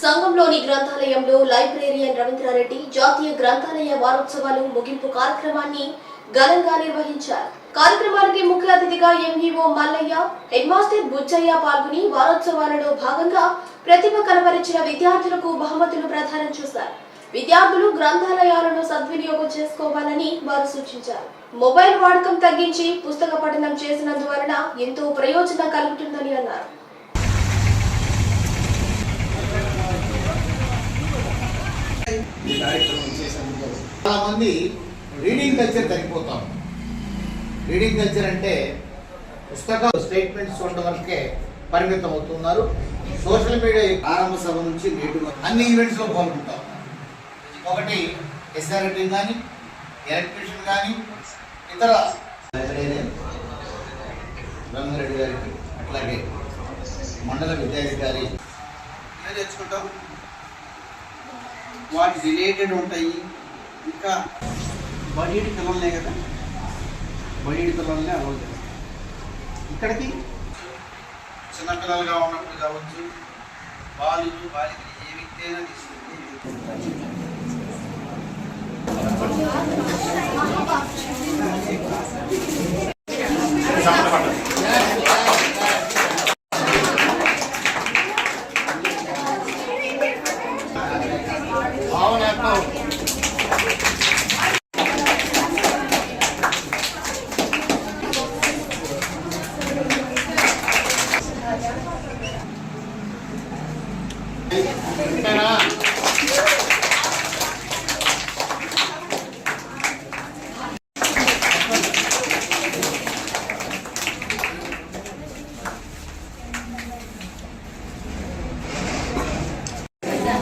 సంఘంలోని గ్రంథాలయంలో librarian Ravindra Reddy జాతీయ గ్రంథాలయ వారోత్సవాలు ముగింపు కార్యక్రమాన్ని ఘనంగా నిర్వహించారు. కార్యక్రమానికి ముఖ్య అతిథిగా MEO Mallaiah, head master Buchaiah పాల్గొని వారోత్సవాలలో భాగంగా ప్రతిభ కనబరిచిన విద్యార్థులకు బహుమతులు ప్రదానం చేశారు. విద్యార్థులు గ్రంథాలయాలను సద్వినియోగం చేసుకోవాలని వారు సూచించారు. మొబైల్ వాడకం తగ్గించి పుస్తక పఠనం చేసినందువలన ఎంతో ప్రయోజనం కలుగుతుందని అన్నారు. చాలా మంది రీడింగ్ కల్చర్ తగ్గిపోతాం. రీడింగ్ కల్చర్ అంటే పుస్తకాలు స్టేట్మెంట్స్ ఉండడం వరకే పరిమితం అవుతున్నారు. సోషల్ మీడియా ఆరంభ సభ నుంచి నేటి అన్ని ఈవెంట్స్ లో పాల్గొంటాం. ఒకటి ఎస్ఆర్టీ కానీ, ఎలక్ట్రీషియన్ కానీ, ఇతర రంగారెడ్డి గారికి, అట్లాగే మండల విద్యాధికారి తెచ్చుకుంటాం. వాటి రిలేటెడ్ ఉంటాయి. ఇంకా బడీడి పిల్లలనే కదా, బడీడి పిల్లలనే అలవాటు చేస్తాం. ఇక్కడికి చిన్నపిల్లలుగా ఉన్నప్పుడు కావచ్చు, బాలికలు ఏ వ్యక్తి అయినా తీసుకుంటే ఓకేనా?